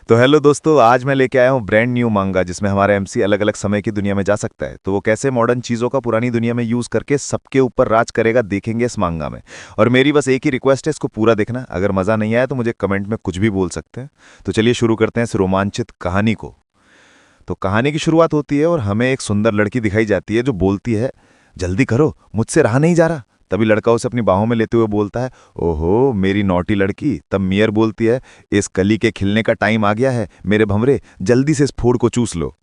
तो हेलो दोस्तों, आज मैं लेके आया हूँ ब्रांड न्यू मांगा जिसमें हमारा एमसी अलग अलग समय की दुनिया में जा सकता है। तो वो कैसे मॉडर्न चीज़ों का पुरानी दुनिया में यूज़ करके सबके ऊपर राज करेगा, देखेंगे इस मांगा में। और मेरी बस एक ही रिक्वेस्ट है, इसको पूरा देखना। अगर मज़ा नहीं आया तो मुझे कमेंट में कुछ भी बोल सकते हैं। तो चलिए शुरू करते हैं इस रोमांचित कहानी को। तो कहानी की शुरुआत होती है और हमें एक सुंदर लड़की दिखाई जाती है जो बोलती है, जल्दी करो, मुझसे रहा नहीं जा रहा। तभी लड़का उसे अपनी बाहों में लेते हुए बोलता है, ओहो मेरी नौटी लड़की। तब मियर बोलती है, इस कली के खिलने का टाइम आ गया है मेरे भंवरे, जल्दी से इस फूड को चूस लो।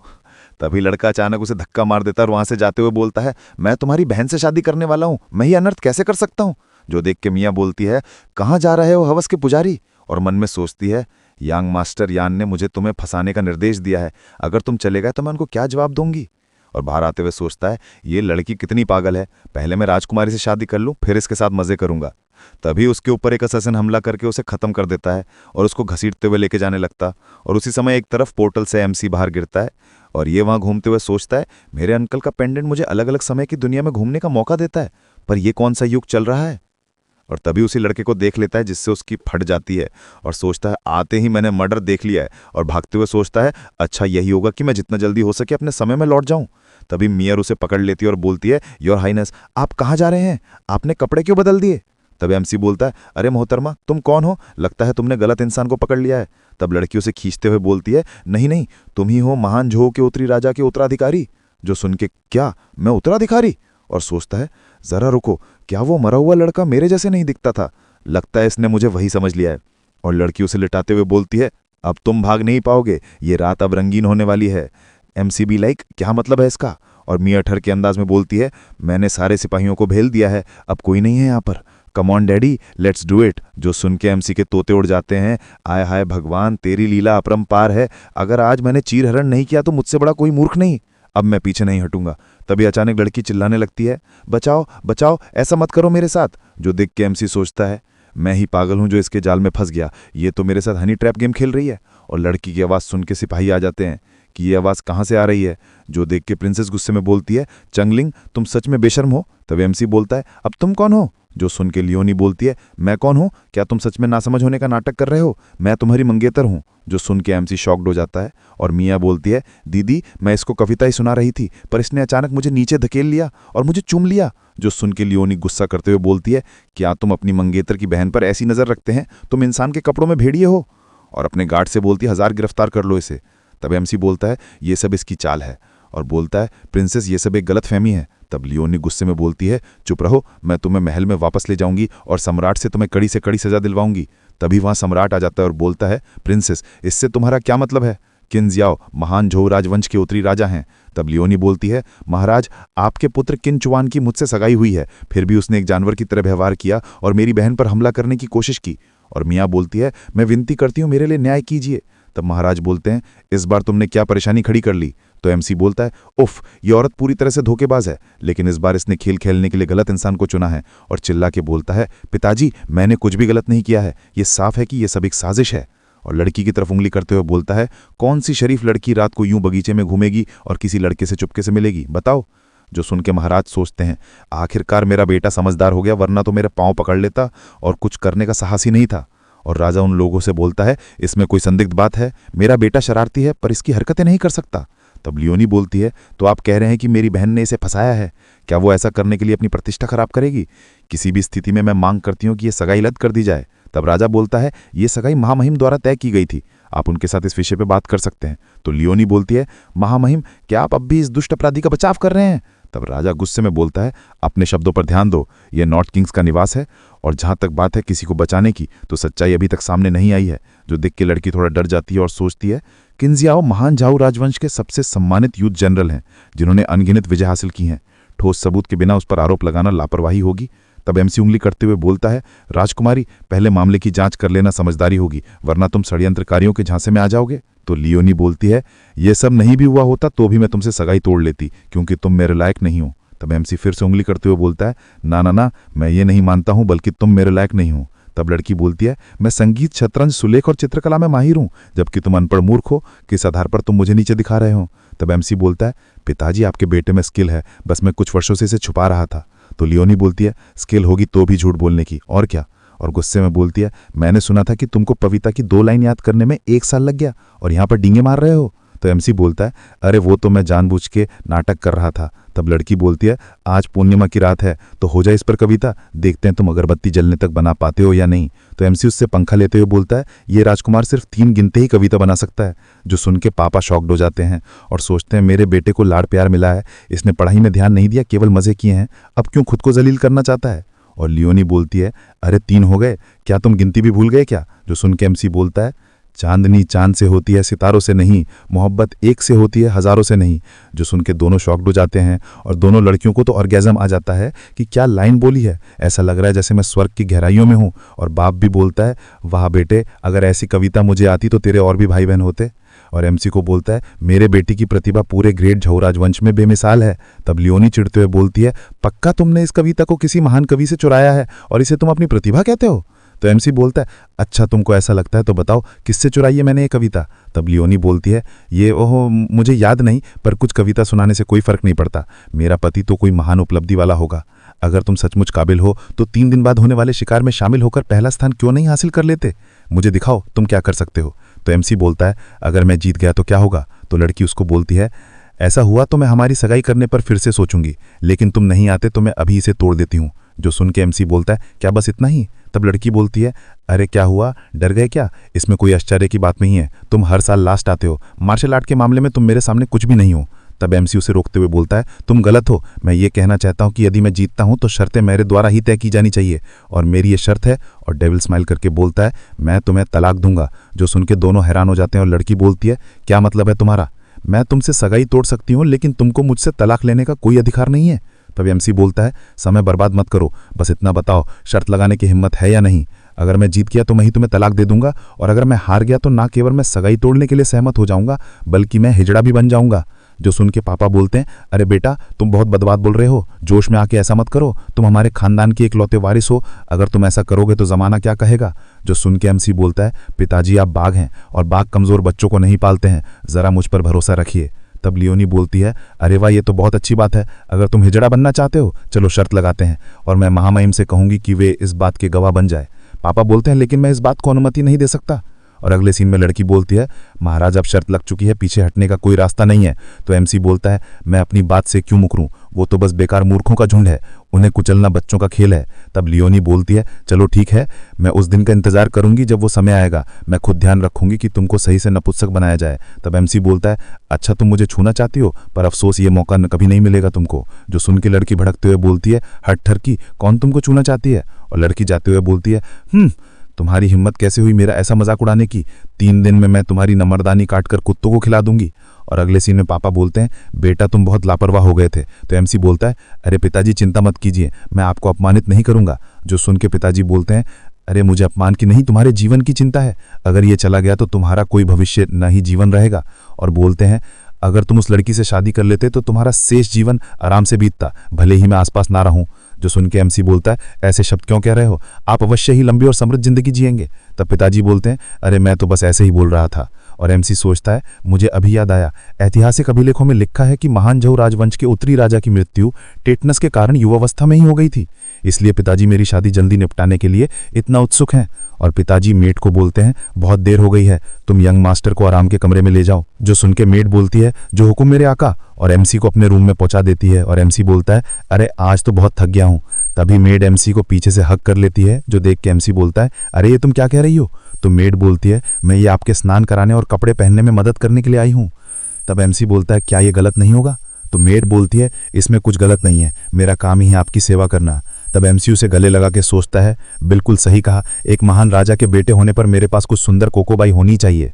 तभी लड़का अचानक उसे धक्का मार देता है और वहां से जाते हुए बोलता है, मैं तुम्हारी बहन से शादी करने वाला हूं, मैं ही अनर्थ कैसे कर सकता हूं। जो देख के मियाँ बोलती है, कहाँ जा रहे हो हवस के पुजारी। और मन में सोचती है, यांग मास्टर यान ने मुझे तुम्हें फंसाने का निर्देश दिया है, अगर तुम चले गए तो मैं उनको क्या जवाब दूंगी। और बाहर आते हुए सोचता है, ये लड़की कितनी पागल है, पहले मैं राजकुमारी से शादी कर लूं, फिर इसके साथ मजे करूंगा। तभी उसके ऊपर एक असैसिन हमला करके उसे खत्म कर देता है और उसको घसीटते हुए लेके जाने लगता। और उसी समय एक तरफ पोर्टल से एमसी बाहर गिरता है और ये वहां घूमते हुए सोचता है, मेरे अंकल का पेंडेंट मुझे अलग अलग समय की दुनिया में घूमने का मौका देता है, पर यह कौन सा युग चल रहा है। और तभी उसी लड़के को देख लेता है जिससे उसकी फट जाती है और सोचता है, आते ही मैंने मर्डर देख लिया है। और भागते हुए सोचता है, अच्छा यही होगा कि मैं जितना जल्दी हो सके अपने समय में लौट जाऊं। तभी मियर उसे पकड़ लेती है और बोलती है, योर हाइनेस आप कहाँ जा रहे हैं, आपने कपड़े क्यों बदल दिए। तब एमसी बोलता है, अरे मोहतरमा तुम कौन हो, लगता है तुमने गलत इंसान को पकड़ लिया है। तब लड़की उसे खींचते हुए बोलती है, नहीं नहीं, तुम ही हो महान झो के उत्तरी राजा के उत्तराधिकारी। जो सुन के, क्या मैं उत्तराधिकारी। और सोचता है, जरा रुको, क्या वो मरा हुआ लड़का मेरे जैसे नहीं दिखता था, लगता है इसने मुझे वही समझ लिया है। और लड़की उसे लिटाते हुए बोलती है, अब तुम भाग नहीं पाओगे, ये रात अब रंगीन होने वाली है। एमसीबी लाइक क्या मतलब है इसका। और मियाँ ठर के अंदाज में बोलती है, मैंने सारे सिपाहियों को भेल दिया है, अब कोई नहीं है यहाँ पर, come on daddy let's do it. जो सुन के एमसी के तोते उड़ जाते हैं, आय हाय भगवान तेरी लीला अपरंपार है, अगर आज मैंने चीरहरण नहीं किया तो मुझसे बड़ा कोई मूर्ख नहीं, अब मैं पीछे नहीं हटूंगा। तभी अचानक लड़की चिल्लाने लगती है, बचाओ बचाओ, ऐसा मत करो मेरे साथ। जो देख के एमसी सोचता है, मैं ही पागल हूं जो इसके जाल में फंस गया, ये तो मेरे साथ हनी ट्रैप गेम खेल रही है। और लड़की की आवाज़ सुन के सिपाही आ जाते हैं कि ये आवाज़ कहाँ से आ रही है। जो देख के प्रिंसेस गुस्से में बोलती है, चंगलिंग तुम सच में बेशर्म हो। तब एमसी बोलता है, अब तुम कौन हो। जो सुन के लियोनी बोलती है, मैं कौन हूं, क्या तुम सच में नासमझ होने का नाटक कर रहे हो, मैं तुम्हारी मंगेतर हूं। जो सुन के एमसी शॉक्ड हो जाता है और मियाँ बोलती है, दीदी मैं इसको कविता ही सुना रही थी, पर इसने अचानक मुझे नीचे धकेल लिया और मुझे चूम लिया। जो सुन के लियोनी गुस्सा करते हुए बोलती है, क्या तुम अपनी मंगेतर की बहन पर ऐसी नज़र रखते हैं, तुम इंसान के कपड़ों में भेड़िए हो। और अपने गार्ड से बोलती है, 1000 गिरफ्तार कर लो इसे। तब एमसी बोलता है, ये सब इसकी चाल है। और बोलता है, प्रिंसेस ये सब एक गलत फहमी है। तब लियोनी गुस्से में बोलती है, चुप रहो, मैं तुम्हें महल में वापस ले जाऊंगी और सम्राट से तुम्हें कड़ी से कड़ी सजा दिलवाऊंगी। तभी वहां सम्राट आ जाता है और बोलता है, प्रिंसेस इससे तुम्हारा क्या मतलब है। किन्जियाओ महान झोउ राजवंश के उत्तरी राजा हैं। तब लियोनी बोलती है, महाराज आपके पुत्र किनचुआन की मुझसे सगाई हुई है, फिर भी उसने एक जानवर की तरह व्यवहार किया और मेरी बहन पर हमला करने की कोशिश की। और मियाँ बोलती है, मैं विनती करती हूँ मेरे लिए न्याय कीजिए। तब महाराज बोलते हैं, इस बार तुमने क्या परेशानी खड़ी कर ली। तो एमसी बोलता है, उफ ये औरत पूरी तरह से धोखेबाज है, लेकिन इस बार इसने खेल खेलने के लिए गलत इंसान को चुना है। और चिल्ला के बोलता है, पिताजी मैंने कुछ भी गलत नहीं किया है, ये साफ है कि ये सब एक साजिश है। और लड़की की तरफ उंगली करते हुए बोलता है, कौन सी शरीफ लड़की रात को यूं बगीचे में घूमेगी और किसी लड़के से चुपके से मिलेगी, बताओ। जो सुन के महाराज सोचते हैं, आखिरकार मेरा बेटा समझदार हो गया, वरना तो मेरा पांव पकड़ लेता और कुछ करने का साहस ही नहीं था। और राजा उन लोगों से बोलता है, इसमें कोई संदिग्ध बात है, मेरा बेटा शरारती है पर इसकी हरकतें नहीं कर सकता। तब लियोनी बोलती है, तो आप कह रहे हैं कि मेरी बहन ने इसे फंसाया है, क्या वो ऐसा करने के लिए अपनी प्रतिष्ठा खराब करेगी। किसी भी स्थिति में मैं मांग करती हूँ कि ये सगाई रद्द कर दी जाए। तब राजा बोलता है, ये सगाई महामहिम द्वारा तय की गई थी, आप उनके साथ इस विषय पर बात कर सकते हैं। तो लियोनी बोलती है, महामहिम क्या आप अब भी इस दुष्ट अपराधी का बचाव कर रहे हैं। तब राजा गुस्से में बोलता है, अपने शब्दों पर ध्यान दो, यह नॉर्थ किंग्स का निवास है, और जहां तक बात है किसी को बचाने की, तो सच्चाई अभी तक सामने नहीं आई है। जो देख के लड़की थोड़ा डर जाती है और सोचती है, किन्जियाओ महान झाऊ राजवंश के सबसे सम्मानित युद्ध जनरल हैं, जिन्होंने अनगिनत विजय हासिल की हैं, ठोस सबूत के बिना उस पर आरोप लगाना लापरवाही होगी। तब एमसी उंगली करते हुए बोलता है, राजकुमारी पहले मामले की जांच कर लेना समझदारी होगी, वरना तुम षड्यंत्रकारियों के झांसे में आ जाओगे। तो लियोनी बोलती है, ये सब नहीं भी हुआ होता तो भी मैं तुमसे सगाई तोड़ लेती, क्योंकि तुम मेरे लायक नहीं हो। तब एमसी फिर से उंगली करते हुए बोलता है, ना ना ना, मैं ये नहीं मानता हूं, बल्कि तुम मेरे लायक नहीं हो। तब लड़की बोलती है, मैं संगीत, शतरंज, सुलेख और चित्रकला में माहिर हूं, जबकि तुम अनपढ़ मूर्ख हो, किस आधार पर तुम मुझे नीचे दिखा रहे हो। तब एमसी बोलता है, पिताजी आपके बेटे में स्किल है, बस मैं कुछ वर्षों से इसे छुपा रहा था। तो लियोनी बोलती है, स्किल होगी तो भी झूठ बोलने की, और क्या। और गुस्से में बोलती है, मैंने सुना था कि तुमको पविता की 2 लाइन याद करने में 1 साल लग गया और यहाँ पर डींगे मार रहे हो। तो एमसी बोलता है, अरे वो तो मैं जानबूझ के नाटक कर रहा था। तब लड़की बोलती है, आज पूर्णिमा की रात है तो हो जाए इस पर कविता, देखते हैं तुम अगरबत्ती जलने तक बना पाते हो या नहीं। तो एमसी उससे पंखा लेते हुए बोलता है, ये राजकुमार सिर्फ 3 गिनते ही कविता बना सकता है। जो सुन के पापा शॉक्ड हो जाते हैं और सोचते हैं मेरे बेटे को लाड़ प्यार मिला है, इसने पढ़ाई में ध्यान नहीं दिया, केवल मजे किए हैं, अब क्यों खुद को जलील करना चाहता है। और लियोनी बोलती है, अरे 3 हो गए, क्या तुम गिनती भी भूल गए क्या। जो सुन के एमसी बोलता है, चांदनी चांद से होती है सितारों से नहीं, मोहब्बत एक से होती है हजारों से नहीं। जो सुन के दोनों शॉक्ड हो जाते हैं और दोनों लड़कियों को तो ऑर्गेज़म आ जाता है कि क्या लाइन बोली है, ऐसा लग रहा है जैसे मैं स्वर्ग की गहराइयों में हूँ। और बाप भी बोलता है, वाह बेटे, अगर ऐसी कविता मुझे आती तो तेरे और भी भाई बहन होते। और एमसी को बोलता है, मेरे बेटी की प्रतिभा पूरे ग्रेट झऊ राजवंश में बेमिसाल है। तब लियोनी चिढ़ते हुए बोलती है, पक्का तुमने इस कविता को किसी महान कवि से चुराया है और इसे तुम अपनी प्रतिभा कहते हो। तो एमसी बोलता है, अच्छा तुमको ऐसा लगता है तो बताओ किससे चुराई है मैंने ये कविता। तब लियोनी बोलती है, ये ओहो मुझे याद नहीं, पर कुछ कविता सुनाने से कोई फर्क नहीं पड़ता, मेरा पति तो कोई महान उपलब्धि वाला होगा। अगर तुम सचमुच काबिल हो तो 3 दिन बाद होने वाले शिकार में शामिल होकर पहला स्थान क्यों नहीं हासिल कर लेते, मुझे दिखाओ तुम क्या कर सकते हो। तो एमसी बोलता है, अगर मैं जीत गया तो क्या होगा। तो लड़की उसको बोलती है, ऐसा हुआ तो मैं हमारी सगाई करने पर फिर से सोचूंगी, लेकिन तुम नहीं आते तो मैं अभी इसे तोड़ देती हूँ। जो सुन के एमसी बोलता है, क्या बस इतना ही। तब लड़की बोलती है, अरे क्या हुआ, डर गए क्या, इसमें कोई आश्चर्य की बात नहीं है, तुम हर साल लास्ट आते हो, मार्शल आर्ट के मामले में तुम मेरे सामने कुछ भी नहीं हो। तब एमसी उसे रोकते हुए बोलता है, तुम गलत हो, मैं ये कहना चाहता हूँ कि यदि मैं जीतता हूँ तो शर्तें मेरे द्वारा ही तय की जानी चाहिए और मेरी ये शर्त है। और डेविल स्माइल करके बोलता है, मैं तुम्हें तलाक दूंगा। जो सुन के दोनों हैरान हो जाते हैं और लड़की बोलती है, क्या मतलब है तुम्हारा, मैं तुमसे सगाई तोड़ सकती हूँ लेकिन तुमको मुझसे तलाक लेने का कोई अधिकार नहीं है। तब एमसी बोलता है, समय बर्बाद मत करो, बस इतना बताओ शर्त लगाने की हिम्मत है या नहीं। अगर मैं जीत गया तो मैं ही तुम्हें तलाक दे दूंगा और अगर मैं हार गया तो ना केवल मैं सगाई तोड़ने के लिए सहमत हो जाऊंगा बल्कि मैं हिजड़ा भी बन जाऊंगा। जो सुन के पापा बोलते हैं, अरे बेटा तुम बहुत बदबात बोल रहे हो, जोश में आके ऐसा मत करो, तुम हमारे खानदान के इकलौते वारिस हो, अगर तुम ऐसा करोगे तो जमाना क्या कहेगा। जो सुन के एमसी बोलता है, पिताजी आप बाघ हैं और बाघ कमजोर बच्चों को नहीं पालते हैं, जरा मुझ पर भरोसा रखिए। तब लियोनी बोलती है, अरे वाह ये तो बहुत अच्छी बात है, अगर तुम हिजड़ा बनना चाहते हो चलो शर्त लगाते हैं और मैं महामहिम से कहूंगी कि वे इस बात के गवाह बन जाए। पापा बोलते हैं, लेकिन मैं इस बात को अनुमति नहीं दे सकता। और अगले सीन में लड़की बोलती है, महाराज अब शर्त लग चुकी है, पीछे हटने का कोई रास्ता नहीं है। तो एमसी बोलता है, मैं अपनी बात से क्यों मुकरूं, वो तो बस बेकार मूर्खों का झुंड है, उन्हें कुचलना बच्चों का खेल है। तब लियोनी बोलती है, चलो ठीक है, मैं उस दिन का इंतजार करूंगी जब वो समय आएगा, मैं खुद ध्यान रखूंगी कि तुमको सही से नपुंसक बनाया जाए। तब एमसी बोलता है, अच्छा तुम मुझे छूना चाहती हो, पर अफसोस ये मौका कभी नहीं मिलेगा तुमको। जो सुन के लड़की भड़कते हुए बोलती है, हट ठरकी, कौन तुमको छूना चाहती है। और लड़की जाते हुए बोलती है, तुम्हारी हिम्मत कैसे हुई मेरा ऐसा मजाक उड़ाने की, 3 दिन में मैं तुम्हारी नमरदानी काटकर कुत्तों को खिला दूंगी। और अगले सीन में पापा बोलते हैं, बेटा तुम बहुत लापरवाह हो गए थे। तो एमसी बोलता है, अरे पिताजी चिंता मत कीजिए, मैं आपको अपमानित नहीं करूंगा। जो सुन के पिताजी बोलते हैं, अरे मुझे अपमान की नहीं तुम्हारे जीवन की चिंता है, अगर ये चला गया तो तुम्हारा कोई भविष्य न ही जीवन रहेगा। और बोलते हैं, अगर तुम उस लड़की से शादी कर लेते तो तुम्हारा शेष जीवन आराम से बीतता, भले ही मैं आसपास ना रहूं। जो सुन के एमसी बोलता है, ऐसे शब्द क्यों कह रहे हो, आप अवश्य ही लंबी और समृद्ध जिंदगी जिएंगे। तब पिताजी बोलते हैं, अरे मैं तो बस ऐसे ही बोल रहा था। और एमसी सोचता है, मुझे अभी याद आया, ऐतिहासिक अभिलेखों में लिखा है कि महान झऊ राजवंश के उत्तरी राजा की मृत्यु टेटनस के कारण युवावस्था में ही हो गई थी, इसलिए पिताजी मेरी शादी जल्दी निपटाने के लिए इतना उत्सुक हैं। और पिताजी मेट को बोलते हैं, बहुत देर हो गई है, तुम यंग मास्टर को आराम के कमरे में ले जाओ। जो सुन के मेट बोलती है, जो हुक्म मेरे आका, और एमसी को अपने रूम में पहुंचा देती है। और एमसी बोलता है, अरे आज तो बहुत थक गया हूं। तभी मेड एमसी को पीछे से हक कर लेती है। जो देख के एमसी बोलता है, अरे ये तुम क्या कह रही हो। तो मेड बोलती है, मैं ये आपके स्नान कराने और कपड़े पहनने में मदद करने के लिए आई हूँ। तब एमसी बोलता है, क्या ये गलत नहीं होगा। तो मेड बोलती है, इसमें कुछ गलत नहीं है, मेरा काम ही है आपकी सेवा करना। तब एमसी उसे गले लगा के सोचता है, बिल्कुल सही कहा, एक महान राजा के बेटे होने पर मेरे पास कुछ सुंदर कोकोबाई होनी चाहिए।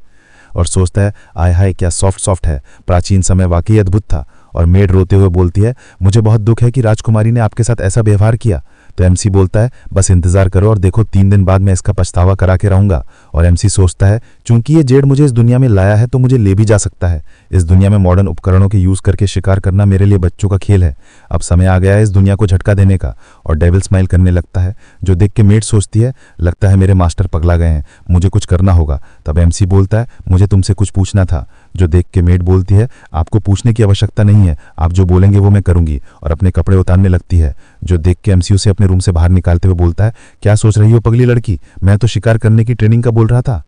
और सोचता है, आय हाय क्या सॉफ्ट है, प्राचीन समय वाकई अद्भुत था। और मेड रोते हुए बोलती है, मुझे बहुत दुख है कि राजकुमारी ने आपके साथ ऐसा व्यवहार किया। तो एमसी बोलता है, बस इंतजार करो और देखो 3 दिन बाद मैं इसका पछतावा करा के रहूंगा। और एमसी सोचता है, चूंकि ये जेड मुझे इस दुनिया में लाया है तो मुझे ले भी जा सकता है। इस दुनिया में मॉडर्न उपकरणों के यूज करके शिकार करना मेरे लिए बच्चों का खेल है, अब समय आ गया है इस दुनिया को झटका देने का। और डेविल स्माइल करने लगता है। जो देख के मेड सोचती है, लगता है मेरे मास्टर पगला गए हैं, मुझे कुछ करना होगा। तब एमसी बोलता है, मुझे तुमसे कुछ पूछना था, जो देख के मेड बोलती है, आपको पूछने की आवश्यकता नहीं है, आप जो बोलेंगे वो मैं करूंगी, और अपने कपड़े उतारने लगती है। जो देख के एमसी उसे अपने रूम से बाहर निकालते हुए बोलता है, क्या सोच रही हो पगली लड़की, मैं तो शिकार करने की ट्रेनिंग का बोल रहा था।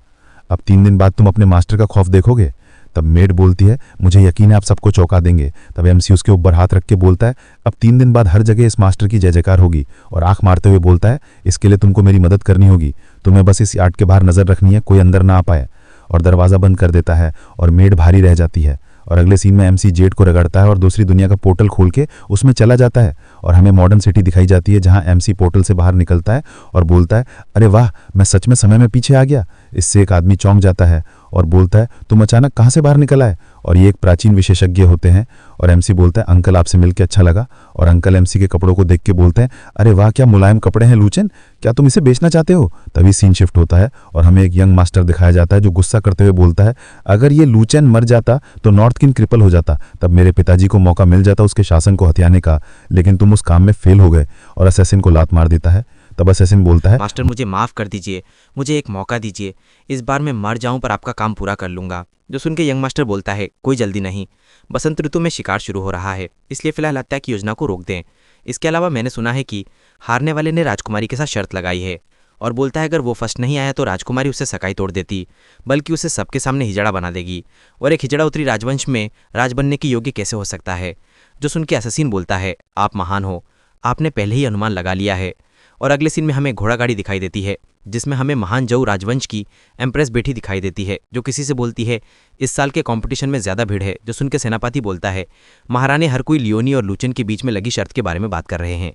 अब 3 दिन बाद तुम अपने मास्टर का खौफ देखोगे। तब मेड बोलती है, मुझे यकीन है आप सबको चौंका देंगे। तब एमसी उसके ऊपर हाथ रख के बोलता है, अब 3 दिन बाद हर जगह इस मास्टर की जय जयकार होगी, और आंख मारते हुए बोलता है, इसके लिए तुमको मेरी मदद करनी होगी, तुम्हें बस इस यार्ड के बाहर नजर रखनी है, कोई अंदर ना आ पाए। और दरवाजा बंद कर देता है और मेड भारी रह जाती है। और अगले सीन में एमसी जेड को रगड़ता है और दूसरी दुनिया का पोर्टल खोल के उसमें चला जाता है, और हमें मॉडर्न सिटी दिखाई जाती है जहां एमसी पोर्टल से बाहर निकलता है और बोलता है, अरे वाह, मैं सच में समय में पीछे आ गया। इससे एक आदमी चौंक जाता है और बोलता है, तुम अचानक कहाँ से बाहर निकल आए। और ये एक प्राचीन विशेषज्ञ होते हैं। और एमसी बोलता है, अंकल आपसे मिलकर अच्छा लगा। और अंकल एमसी के कपड़ों को देख के बोलते हैं, अरे वाह, क्या मुलायम कपड़े हैं लूचन, क्या तुम इसे बेचना चाहते हो। तभी सीन शिफ्ट होता है और हमें एक यंग मास्टर दिखाया जाता है जो गुस्सा करते हुए बोलता है, अगर ये लूचन मर जाता तो नॉर्थ किंग क्रिपल हो जाता, तब मेरे पिताजी को मौका मिल जाता उसके शासन को हथियाने का, लेकिन तुम उस काम में फेल हो गए। और असैसिन को लात मार देता है। तब असैसिन बोलता है, मास्टर मुझे माफ़ कर दीजिए, मुझे एक मौका दीजिए, इस बार मैं मर जाऊं पर आपका काम पूरा कर लूंगा। जो सुन के यंग मास्टर बोलता है, कोई जल्दी नहीं, बसंत ऋतु में शिकार शुरू हो रहा है, इसलिए फिलहाल हत्या की योजना को रोक दें। इसके अलावा मैंने सुना है कि हारने वाले ने राजकुमारी के साथ शर्त लगाई है, और बोलता है अगर वो फर्स्ट नहीं आया तो राजकुमारी उससे सगाई तोड़ देती, बल्कि उसे सबके सामने हिजड़ा बना देगी। और एक हिजड़ा उत्तरी राजवंश में राज बनने की योग्य कैसे हो सकता है। जो सुन के अससीन बोलता है, आप महान हो, आपने पहले ही अनुमान लगा लिया है। और अगले सीन में हमें घोड़ा गाड़ी दिखाई देती है, जिसमें हमें महान जऊ राजवंश की एम्प्रेस बेटी दिखाई देती है, जो किसी से बोलती है, इस साल के कंपटीशन में ज़्यादा भीड़ है। जो सुन के सेनापति बोलता है, महारानी हर कोई लियोनी और लूचन के बीच में लगी शर्त के बारे में बात कर रहे हैं।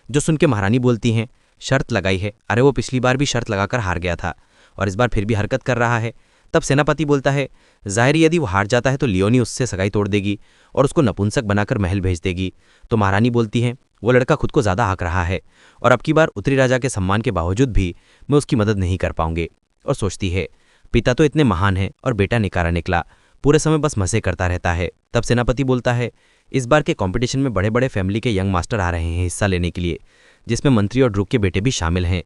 जो सुन के महारानी बोलती हैं, शर्त लगाई है, अरे वो पिछली बार भी शर्त लगाकर हार गया था और इस बार फिर भी हरकत कर रहा है। तब सेनापति बोलता है, जाहिर यदि वो हार जाता है तो लियोनी उससे सगाई तोड़ देगी और उसको नपुंसक बनाकर महल भेज देगी। तो महारानी बोलती है, वो लड़का खुद को ज़्यादा हाँक रहा है और अब की बार उत्तरी राजा के सम्मान के बावजूद भी मैं उसकी मदद नहीं कर पाऊंगे। और सोचती है, पिता तो इतने महान हैं और बेटा निकारा निकला, पूरे समय बस मज़े करता रहता है। तब सेनापति बोलता है, इस बार के कंपटीशन में बड़े बड़े फैमिली के यंग मास्टर आ रहे हैं हिस्सा लेने के लिए, जिसमें मंत्री और ड्रूक के बेटे भी शामिल हैं।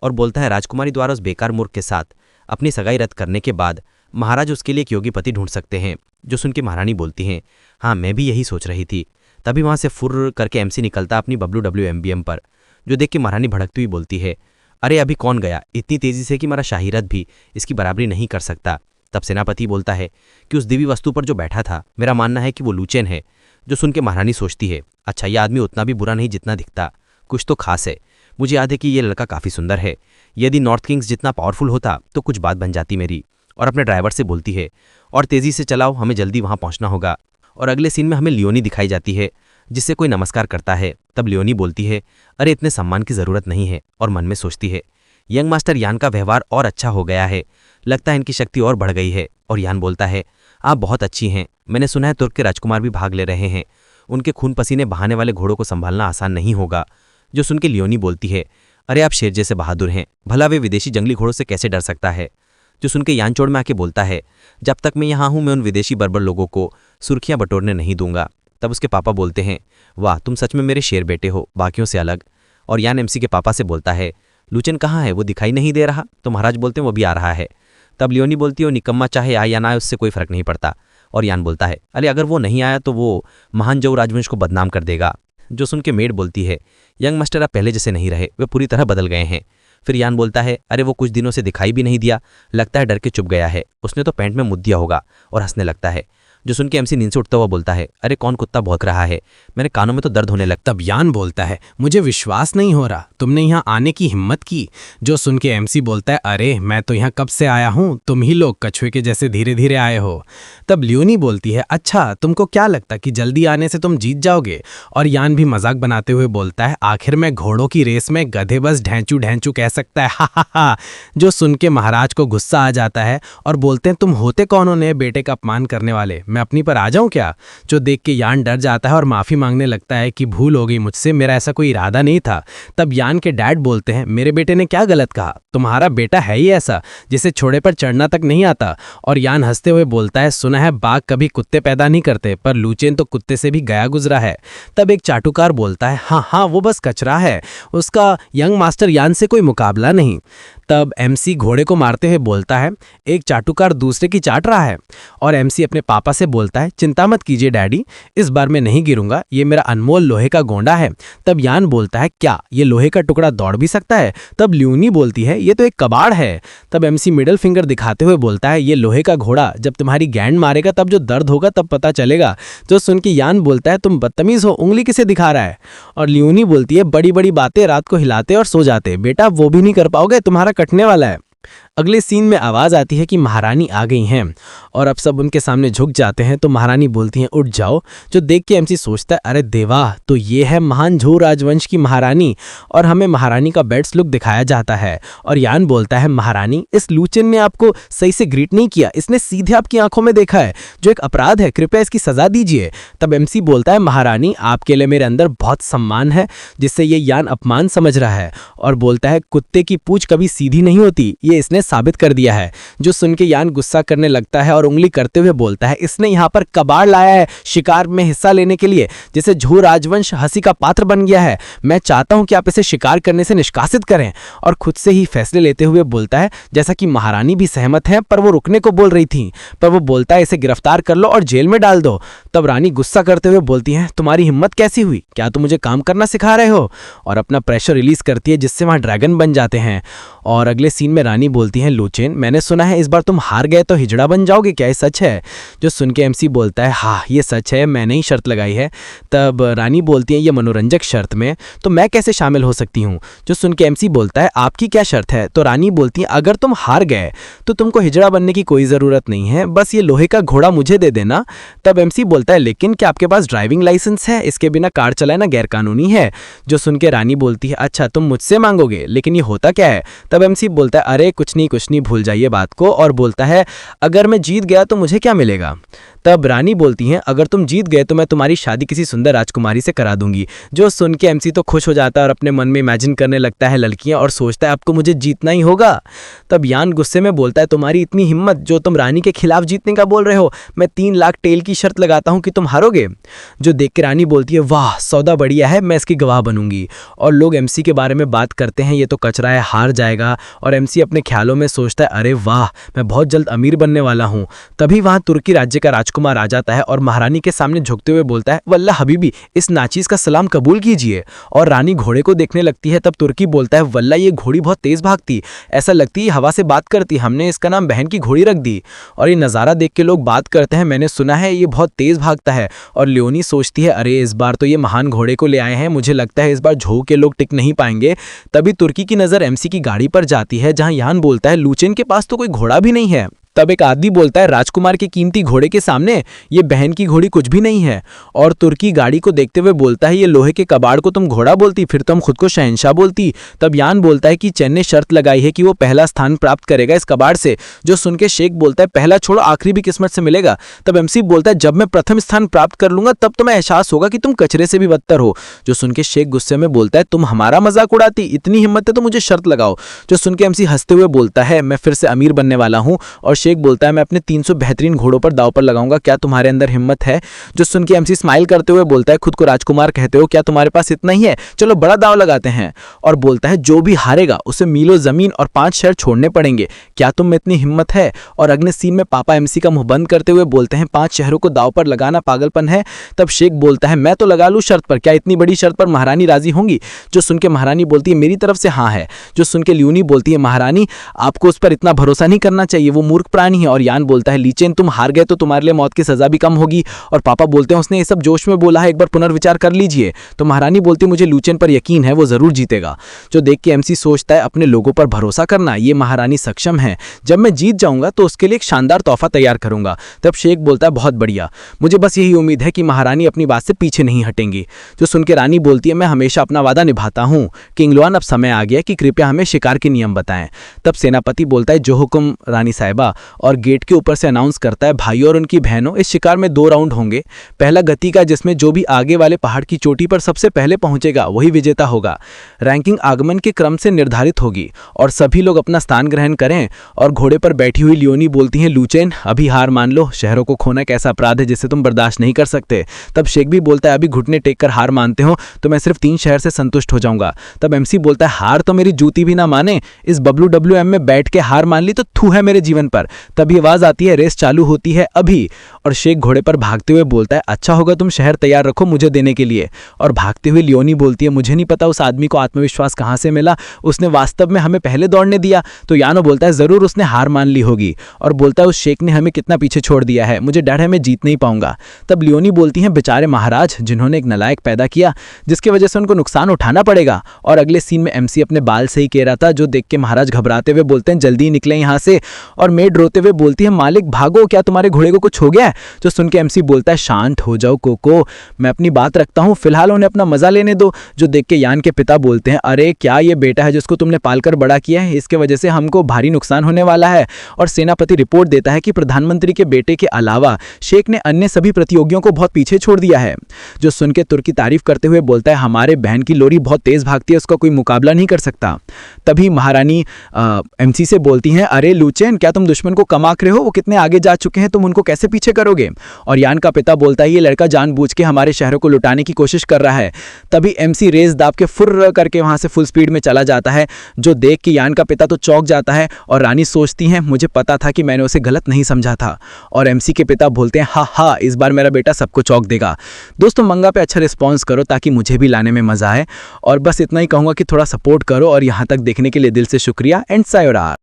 और बोलता है, राजकुमारी द्वारा उस बेकार मूर्ख के साथ अपनी सगाई रद्द करने के बाद महाराज उसके लिए एक योगी पति ढूंढ सकते हैं। जो सुन के महारानी बोलती हैं, हाँ मैं भी यही सोच रही थी। तभी वहाँ से फुर्र करके एमसी निकलता अपनी WWMBM पर। जो देख के महारानी भड़कती हुई बोलती है, अरे अभी कौन गया इतनी तेजी से कि मेरा शाही रथ भी इसकी बराबरी नहीं कर सकता। तब सेनापति बोलता है कि उस दिव्य वस्तु पर जो बैठा था, मेरा मानना है कि वो लूचेन है। जो सुन के महारानी सोचती है, अच्छा ये आदमी उतना भी बुरा नहीं जितना दिखता, कुछ तो खास है। मुझे याद है कि ये लड़का काफ़ी सुंदर है, यदि नॉर्थ किंग्स जितना पावरफुल होता तो कुछ बात बन जाती मेरी। और अपने ड्राइवर से बोलती है, और तेज़ी से चलाओ, हमें जल्दी वहाँ पहुँचना होगा। और अगले सीन में हमें लियोनी दिखाई जाती है, जिससे कोई नमस्कार करता है। तब लियोनी बोलती है, अरे इतने सम्मान की ज़रूरत नहीं है। और मन में सोचती है, यंग मास्टर यान का व्यवहार और अच्छा हो गया है, लगता है इनकी शक्ति और बढ़ गई है। और यान बोलता है, आप बहुत अच्छी हैं, मैंने सुना है तुर्क के राजकुमार भी भाग ले रहे हैं, उनके खून पसीने बहाने वाले घोड़ों को संभालना आसान नहीं होगा। जो सुन के लियोनी बोलती है, अरे आप शेर जैसे बहादुर हैं, भला वे विदेशी जंगली घोड़ों से कैसे डर सकता है। जो सुन के यान चोड़ में आके बोलता है, जब तक मैं यहाँ हूँ मैं उन विदेशी बर्बर लोगों को सुर्खियाँ बटोरने नहीं दूंगा। तब उसके पापा बोलते हैं, वाह तुम सच में मेरे शेर बेटे हो, बाकियों से अलग। और यान एमसी के पापा से बोलता है, लूचन कहाँ है, वो दिखाई नहीं दे रहा। तो महाराज बोलते हैं, वो भी आ रहा है। तब लियोनी बोलती है, वो निकम्मा चाहे आए या ना आए उससे कोई फर्क नहीं पड़ता। और यान बोलता है, अरे अगर वो नहीं आया तो वो महान जऊ राजवंश को बदनाम कर देगा। जो सुन के मेड बोलती है, यंग मास्टर अब पहले जैसे नहीं रहे, वे पूरी तरह बदल गए हैं। फिर यान बोलता है, अरे वो कुछ दिनों से दिखाई भी नहीं दिया, लगता है डर के चुप गया है, उसने तो पैंट में मुद्द दिया होगा। और हंसने लगता है। जो सुन के एमसी नींद से उठता हुआ बोलता है, अरे कौन कुत्ता भौंक रहा है, मेरे कानों में तो दर्द होने लगता। तब यान बोलता है, मुझे विश्वास नहीं हो रहा, तुमने यहाँ आने की हिम्मत की। जो सुन के एमसी बोलता है, अरे मैं तो यहाँ कब से आया हूँ, तुम ही लोग कछुए के जैसे धीरे धीरे आए हो। तब लियोनी बोलती है, अच्छा तुमको क्या लगता कि जल्दी आने से तुम जीत जाओगे। और यान भी मजाक बनाते हुए बोलता है, आखिर में घोड़ों की रेस में गधे बस ढैंचू ढैंचू कह सकता है, हा हा हा। जो सुन के महाराज को गुस्सा आ जाता है और बोलते हैं, तुम होते कौन हो नए बेटे का अपमान करने वाले, मैं अपनी पर आ जाऊं क्या? जो देख के यान डर जाता है और माफ़ी मांगने लगता है कि भूल हो गई मुझसे, मेरा ऐसा कोई इरादा नहीं था। तब यान के डैड बोलते हैं, मेरे बेटे ने क्या गलत कहा? तुम्हारा बेटा है ही ऐसा जिसे छोड़े पर चढ़ना तक नहीं आता। और यान हंसते हुए बोलता है, सुना है बाघ कभी कुत्ते पैदा नहीं करते, पर लूचेन तो कुत्ते से भी गया गुजरा है। तब एक चाटुकार बोलता है, हाँ हाँ वो बस कचरा है, उसका यंग मास्टर यान से कोई मुकाबला नहीं। तब एमसी घोड़े को मारते हुए बोलता है, एक चाटुकार दूसरे की चाट रहा है। और एमसी अपने पापा से बोलता है, चिंता मत कीजिए डैडी, इस बार मैं नहीं गिरूंगा, ये मेरा अनमोल लोहे का गोंडा है। तब यान बोलता है, क्या ये लोहे का टुकड़ा दौड़ भी सकता है? तब ल्यूनी बोलती है, ये तो एक कबाड़ है। तब एमसी मिडिल फिंगर दिखाते हुए बोलता है, ये लोहे का घोड़ा जब तुम्हारी गैंड मारेगा तब जो दर्द होगा तब पता चलेगा। जो सुन के यान बोलता है, तुम बदतमीज हो, उंगली किसे दिखा रहा है? और ल्यूनी बोलती है, बड़ी बड़ी बातें रात को हिलाते और सो जाते, बेटा वो भी नहीं कर पाओगे, तुम्हारा कटने वाला है। अगले सीन में आवाज आती है कि महारानी आ गई हैं और अब सब उनके सामने झुक जाते हैं। तो महारानी बोलती हैं, उठ जाओ। जो देख के एमसी सोचता है, अरे देवा, तो ये है महान झू राजवंश की महारानी। और हमें महारानी का बेड्स लुक दिखाया जाता है और यान बोलता है, महारानी इस लूचन ने आपको सही से ग्रीट नहीं किया, इसने सीधे आपकी आंखों में देखा है, जो एक अपराध है, कृपया इसकी सजा दीजिए। तब एमसी बोलता है, महारानी आपके लिए मेरे अंदर बहुत सम्मान है, जिससे ये यान अपमान समझ रहा है। और बोलता है, कुत्ते की पूंछ कभी सीधी नहीं होती, ये इसने साबित कर दिया है। जो सुन के यान गुस्सा करने लगता है और उंगली करते हुए बोलता है, इसने यहाँ पर कबाड़ लाया है शिकार में हिस्सा लेने के लिए, जिसे झू राजवंश हंसी का पात्र बन गया है। मैं चाहता हूं कि आप इसे शिकार करने से निष्कासित करें। और खुद से ही फैसले लेते हुए बोलता है, जैसा कि महारानी भी सहमत है, पर वो रुकने को बोल रही थी, पर वो बोलता है, इसे गिरफ्तार कर लो और जेल में डाल दो। तब रानी गुस्सा करते हुए बोलती है, तुम्हारी हिम्मत कैसी हुई? क्या तुम मुझे काम करना सिखा रहे हो? और अपना प्रेशर रिलीज करती है, जिससे वहां ड्रैगन बन जाते हैं। और अगले सीन में रानी बोलती है, लूचेन मैंने सुना है इस बार तुम हार गए तो हिजड़ा बन जाओगे, क्या ये सच है? जो सुन के एमसी बोलता है, हाँ ये सच है, मैंने ही शर्त लगाई है। तब रानी बोलती है, ये मनोरंजक शर्त में तो मैं कैसे शामिल हो सकती हूँ? जो सुन के एमसी बोलता है, आपकी क्या शर्त है? तो रानी बोलती है, अगर तुम हार गए तो तुमको हिजड़ा बनने की कोई ज़रूरत नहीं है, बस ये लोहे का घोड़ा मुझे दे देना। तब एमसी बोलता है, लेकिन क्या आपके पास ड्राइविंग लाइसेंस है? इसके बिना कार चलाना गैरकानूनी है। जो सुन के रानी बोलती है, अच्छा तुम मुझसे मांगोगे, लेकिन ये होता क्या है? तब एमसी बोलता है, अरे कुछ नहीं, भूल जाइए बात को। और बोलता है, अगर मैं जीत गया तो मुझे क्या मिलेगा? तब रानी बोलती हैं, अगर तुम जीत गए तो मैं तुम्हारी शादी किसी सुंदर राजकुमारी से करा दूंगी। जो सुन के एमसी तो खुश हो जाता है और अपने मन में इमेजिन करने लगता है लड़कियां, और सोचता है अब तो मुझे जीतना ही होगा। तब यान गुस्से में बोलता है, तुम्हारी इतनी हिम्मत जो तुम रानी के खिलाफ जीतने का बोल रहे हो, मैं 3 लाख टेल की शर्त लगाता हूं कि तुम हारोगे। जो देख के रानी बोलती है, वाह सौदा बढ़िया है, मैं इसकी गवाह बनूंगी। और लोग एमसी के बारे में बात करते हैं, ये तो कचरा है, हार जाएगा। और एमसी अपने ख्यालों में सोचता है, अरे वाह मैं बहुत जल्द अमीर बनने वाला हूं। तभी वहां तुर्की राज्य का राजकुमार आ जाता है और महारानी के सामने झुकते हुए बोलता है, वल्ला हबीबी इस नाचीज का सलाम कबूल कीजिए। और रानी घोड़े को देखने लगती है। तब तुर्की बोलता है, वल्ला ये घोड़ी बहुत तेज भागती, ऐसा लगती है हवा से बात करती, हमने इसका नाम बहन की घोड़ी रख दी। और ये नज़ारा देख के लोग बात करते हैं, मैंने सुना है ये बहुत तेज भागता है। और लियोनी सोचती है, अरे इस बार तो ये महान घोड़े को ले आए हैं, मुझे लगता है इस बार झो के लोग टिक नहीं पाएंगे। तभी तुर्की की नज़र एमसी की गाड़ी पर जाती है, जहां यान बोलता है, लूचेन के पास तो कोई घोड़ा भी नहीं है। तब एक आदमी बोलता है, राजकुमार के कीमती घोड़े के सामने ये बहन की घोड़ी कुछ भी नहीं है। और तुर्की गाड़ी को देखते हुए बोलता है, ये लोहे के कबाड़ को तुम घोड़ा बोलती, फिर तुम खुद को शहंशाह बोलती। तब यान बोलता है कि चैन ने शर्त लगाई है कि वो पहला स्थान प्राप्त करेगा इस कबाड़ से। जो सुन के शेख बोलता है, पहला छोड़ो आखिरी भी किस्मत से मिलेगा। तब एमसी बोलता है, जब मैं प्रथम स्थान प्राप्त कर लूंगा तब तुम्हें एहसास होगा कि तुम कचरे से भी बदतर हो। जो सुन के शेख गुस्से में बोलता है, तुम हमारा मजाक उड़ाती, इतनी हिम्मत है तो मुझे शर्त लगाओ। जो सुन के एमसी हंसते हुए बोलता है, मैं फिर से अमीर बनने वाला हूँ। और शेख बोलता है, मैं अपने 300 बेहतरीन घोड़ों पर दाव पर लगाऊंगा, क्या तुम्हारे अंदर हिम्मत है? जो सुन के एमसी स्माइल करते हुए बोलता है, खुद को राजकुमार कहते हो, क्या तुम्हारे पास इतना ही है? चलो बड़ा दाव लगाते हैं। और बोलता है, जो भी हारेगा उसे मीलों जमीन और 5 शहर छोड़ने पड़ेंगे, क्या तुम में इतनी हिम्मत है? और अगले सीन में पापा एमसी का मुंह बंद करते हुए बोलते हैं, 5 शहरों को दाव पर लगाना पागलपन है। तब शेख बोलता है, मैं तो लगा लूं शर्त पर, क्या इतनी बड़ी शर्त पर महारानी राजी होंगी? जो सुन के महारानी बोलती है, मेरी तरफ से हाँ है। जो सुन के ल्यूनी बोलती है, महारानी आपको उस पर इतना भरोसा नहीं करना चाहिए, वो मूर्ख प्राणी है। और यान बोलता है, लीचेन तुम हार गए तो तुम्हारे लिए मौत की सजा भी कम होगी। और पापा बोलते हैं, उसने ये सब जोश में बोला है, एक बार पुनर्विचार कर लीजिए। तो महारानी बोलती है, मुझे लूचेन पर यकीन है, वो जरूर जीतेगा। जो देख के एमसी सोचता है, अपने लोगों पर भरोसा करना, ये महारानी सक्षम है, जब मैं जीत जाऊंगा तो उसके लिए एक शानदार तोहफा तैयार करूंगा। तब शेख बोलता है, बहुत बढ़िया, मुझे बस यही उम्मीद है कि महारानी अपनी बात से पीछे नहीं हटेंगी। जो सुन के रानी बोलती है, मैं हमेशा अपना वादा निभाता हूँ किंगलुआन, अब समय आ गया कि कृपया हमें शिकार के नियम बताएं। तब सेनापति बोलता है, जो हुक्म रानी साहिबा। और गेट के ऊपर से अनाउंस करता है, भाइयों और उनकी बहनों, इस शिकार में 2 राउंड होंगे। पहला गति का, जिसमें जो भी आगे वाले पहाड़ की चोटी पर सबसे पहले पहुंचेगा वही विजेता होगा। रैंकिंग आगमन के क्रम से निर्धारित होगी और सभी लोग अपना स्थान ग्रहण करें। और घोड़े पर बैठी हुई लियोनी बोलती हैं, लुचेन अभी हार मान लो, शहरों को खोना एक ऐसा अपराध है जिसे तुम बर्दाश्त नहीं कर सकते। तब शेख भी बोलता है, अभी घुटने टेक कर हार मानते हो तो मैं सिर्फ 3 शहर से संतुष्ट हो जाऊंगा। तब एमसी बोलता है, हार तो मेरी जूती भी ना माने, इस WWM में बैठ के हार मान ली तो थू है मेरे जीवन पर। तभी आवाज आती है, रेस चालू होती है अभी। और शेख घोड़े पर भागते हुए बोलता है, अच्छा होगा तुम शहर तैयार रखो मुझे देने के लिए। और भागते हुए लियोनी बोलती है, मुझे नहीं पता उस आदमी को आत्मविश्वास कहां से मिला, उसने वास्तव में हमें पहले दौड़ने दिया। तो यानो बोलता है, जरूर उसने हार मान ली होगी। और बोलता है, उस शेख ने हमें कितना पीछे छोड़ दिया है, मुझे डर है मैं जीत नहीं पाऊंगा। तब लियोनी बोलती हैं, बेचारे महाराज जिन्होंने एक नालायक पैदा किया जिसकी वजह से उनको नुकसान उठाना पड़ेगा। और अगले सीन में एमसी अपने बाल से ही कह रहा था, जो देख के महाराज घबराते हुए बोलते हैं, जल्दी निकले यहाँ से। और मेड रोते हुए बोलती है, मालिक भागो, क्या तुम्हारे घोड़े को कुछ हो गया है? जो सुन के एमसी बोलता है, शांत हो जाओ कोको, मैं अपनी बात रखता हूँ, फिलहाल उन्हें अपना मजा लेने दो। जो देख के यान के पिता बोलते हैं, अरे क्या ये बेटा है जिसको तुमने पालकर बड़ा किया है, इसके वजह से हमको भारी नुकसान होने वाला है। और सेनापति रिपोर्ट देता है कि प्रधानमंत्री के बेटे के अलावा शेख ने अन्य सभी प्रतियोगियों को बहुत पीछे छोड़ दिया है। जो सुन के तुर्की तारीफ करते हुए बोलता है, हमारे बहन की लोरी बहुत तेज भागती है, उसका कोई मुकाबला नहीं कर सकता। तभी महारानी एमसी से बोलती हैं, अरे लुचेन क्या तुम दुश्मन को कम आंक रहे हो, वो कितने आगे जा चुके हैं, तुम उनको कैसे पीछे करोगे? और यान का पिता बोलता है, ये लड़का जानबूझ के हमारे शहरों को लुटाने की कोशिश कर रहा है। तभी एमसी रेस दाब के फुर्र करके वहां से फुल स्पीड में चला जाता है। जो देख के यान का पिता तो चौंक जाता है और रानी सोचती हैं, मुझे पता था कि मैंने उसे गलत नहीं समझा था। और एमसी के पिता बोलते हैं, हा हा, इस बार मेरा बेटा सबको चौंक देगा। दोस्तों मंगा पे अच्छा रिस्पॉन्स करो ताकि मुझे भी लाने में मजा आए। और बस इतना ही कहूंगा कि थोड़ा सपोर्ट करो। और यहाँ तक देखने के लिए दिल से शुक्रिया एंड सायोरा।